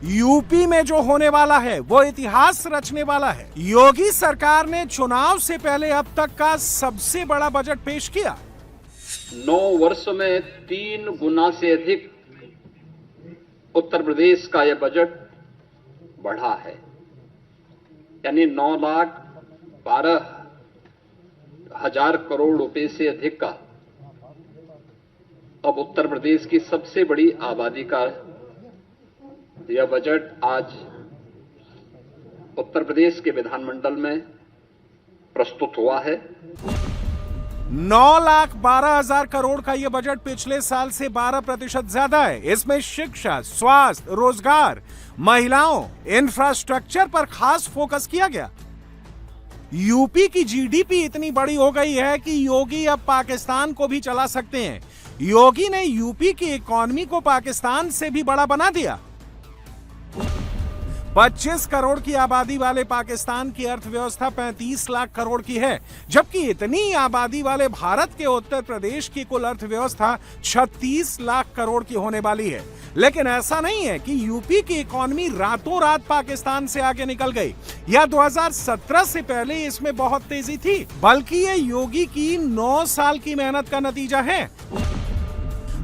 UP में जो होने वाला है वो इतिहास रचने वाला है। योगी सरकार ने चुनाव से पहले अब तक का सबसे बड़ा बजट पेश किया। 9 वर्ष में 3 गुना से अधिक उत्तर प्रदेश का यह बजट बढ़ा है, यानी 9,12,000 करोड़ रुपए से अधिक का अब उत्तर प्रदेश की सबसे बड़ी आबादी का यह बजट आज उत्तर प्रदेश के विधानमंडल में प्रस्तुत हुआ है। 9,12,000 करोड़ का यह बजट पिछले साल से 12% ज्यादा है। इसमें शिक्षा, स्वास्थ्य, रोजगार, महिलाओं, इंफ्रास्ट्रक्चर पर खास फोकस किया गया। यूपी की जीडीपी इतनी बड़ी हो गई है कि योगी अब पाकिस्तान को भी चला सकते हैं। योगी ने यूपी की इकॉनमी को पाकिस्तान से भी बड़ा बना दिया। 25 करोड़ की आबादी वाले पाकिस्तान की अर्थव्यवस्था 35 लाख करोड़ की है, जबकि इतनी आबादी वाले भारत के उत्तर प्रदेश की कुल अर्थव्यवस्था 36 लाख करोड़ की होने वाली है। लेकिन ऐसा नहीं है कि यूपी की इकॉनमी रातों रात पाकिस्तान से आगे निकल गई या 2017 से पहले इसमें बहुत तेजी थी, बल्कि ये योगी की 9 साल की मेहनत का नतीजा है।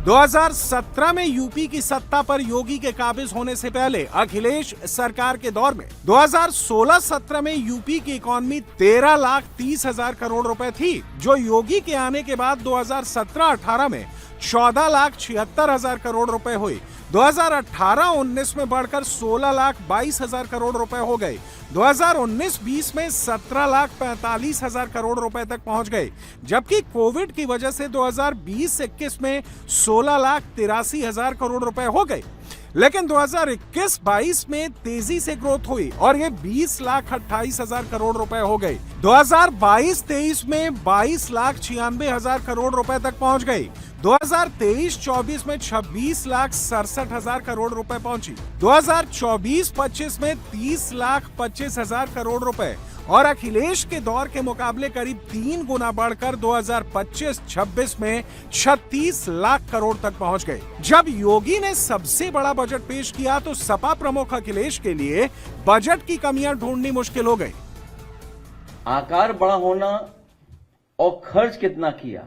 2017 में यूपी की सत्ता पर योगी के काबिज होने से पहले अखिलेश सरकार के दौर में 2016-17 में यूपी की इकॉनमी 13,30,000 करोड़ रुपए थी, जो योगी के आने के बाद 2017-18 में 14,76,000 करोड़ रुपए हुई। 2018-19 में बढ़कर 16,22,000 करोड़ रुपए हो गए। 2019-20 में 17,45,000 करोड़ रुपए तक पहुंच गए, जबकि कोविड की वजह से 2020-21 में 16,83,000 करोड़ रुपए हो गए। लेकिन 2021-22 में तेजी से ग्रोथ हुई और ये 20,28,000 करोड़ रुपए हो गई। 2022-23 में 22,96,000 करोड़ रुपए तक पहुंच गई। 2023-24 में 26,67,000 करोड़ रुपए पहुंची। 2024-25 में 30,25,000 करोड़ रुपए और अखिलेश के दौर के मुकाबले करीब 3 गुना बढ़कर 2025-26 में 36 लाख करोड़ तक पहुंच गए। जब योगी ने सबसे बड़ा बजट पेश किया तो सपा प्रमुख अखिलेश के लिए बजट की कमियां ढूंढनी मुश्किल हो गई। आकार बड़ा होना और खर्च कितना किया,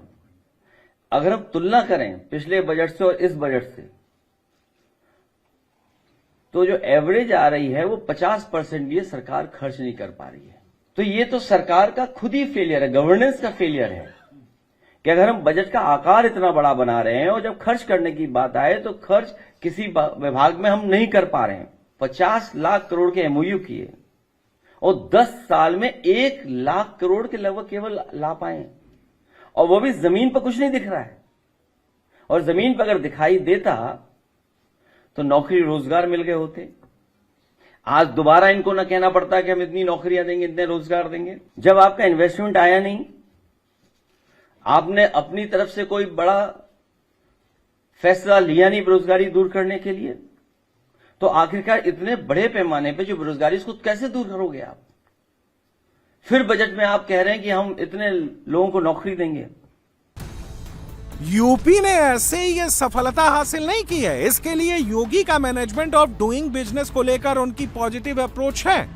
अगर हम तुलना करें पिछले बजट से और इस बजट से, तो जो एवरेज आ रही है वो 50% ये सरकार खर्च नहीं कर पा रही है। तो ये तो सरकार का खुद ही फेलियर है, गवर्नेंस का फेलियर है कि अगर हम बजट का आकार इतना बड़ा बना रहे हैं और जब खर्च करने की बात आए तो खर्च किसी विभाग में हम नहीं कर पा रहे हैं। 50 लाख करोड़ के एमओयू किए और 10 साल में 1 लाख करोड़ के लगभग केवल ला पाए, और वो भी जमीन पर कुछ नहीं दिख रहा है। और जमीन पर अगर दिखाई देता तो नौकरी रोजगार मिल गए होते। आज दोबारा इनको ना कहना पड़ता कि हम इतनी नौकरियां देंगे, इतने रोजगार देंगे। जब आपका इन्वेस्टमेंट आया नहीं, आपने अपनी तरफ से कोई बड़ा फैसला लिया नहीं बेरोजगारी दूर करने के लिए, तो आखिरकार इतने बड़े पैमाने पे जो बेरोजगारी, इसको कैसे दूर करोगे आप? फिर बजट में आप कह रहे हैं कि हम इतने लोगों को नौकरी देंगे। यूपी ने ऐसे ही ये सफलता हासिल नहीं की है। इसके लिए योगी का मैनेजमेंट ऑफ डूइंग बिजनेस को लेकर उनकी पॉजिटिव अप्रोच है।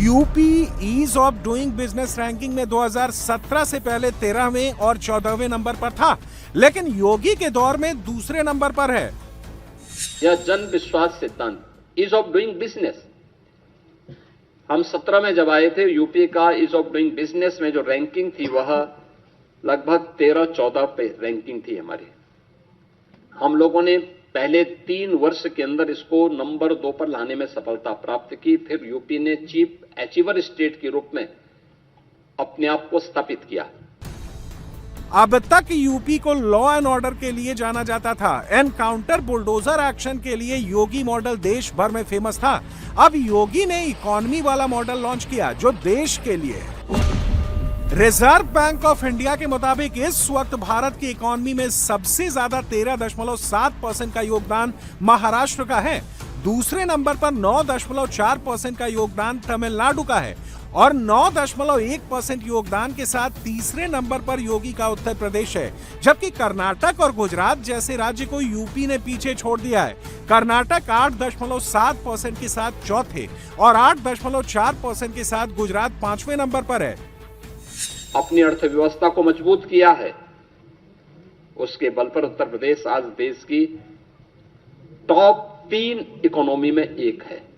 UP ease of doing business ranking में 2017 से पहले 13वें और 14वें नंबर पर था, लेकिन योगी के दौर में दूसरे नंबर पर है। यह जन विश्वास सिद्धांत ईज ऑफ डूइंग बिजनेस, हम 17 में जब आए थे, यूपी का ईज ऑफ डूइंग बिजनेस में जो रैंकिंग थी वह लगभग 13-14 पे रैंकिंग थी हमारी। हम लोगों ने पहले 3 वर्ष के अंदर इसको नंबर 2 पर लाने में सफलता प्राप्त की। फिर यूपी ने चीफ अचीवर स्टेट के रूप में अपने आप को स्थापित किया। अब तक यूपी को लॉ एंड ऑर्डर के लिए जाना जाता था। एनकाउंटर बुलडोजर एक्शन के लिए योगी मॉडल देश भर में फेमस था। अब योगी ने इकोनॉमी वाला मॉडल लॉन्च किया जो देश के लिए है। रिजर्व बैंक ऑफ इंडिया के मुताबिक इस वक्त भारत की इकोनॉमी में सबसे ज्यादा 13.7% का योगदान महाराष्ट्र का है। दूसरे नंबर पर 9.4% का योगदान तमिलनाडु का है और 9.1% योगदान के साथ तीसरे नंबर पर योगी का उत्तर प्रदेश है, जबकि कर्नाटक और गुजरात जैसे राज्य को यूपी ने पीछे छोड़ दिया है। कर्नाटक 8.7% के साथ चौथे और 8.4% के साथ गुजरात 5वें नंबर पर है। अपनी अर्थव्यवस्था को मजबूत किया है, उसके बल पर उत्तर प्रदेश आज देश की टॉप 3 इकोनॉमी में एक है।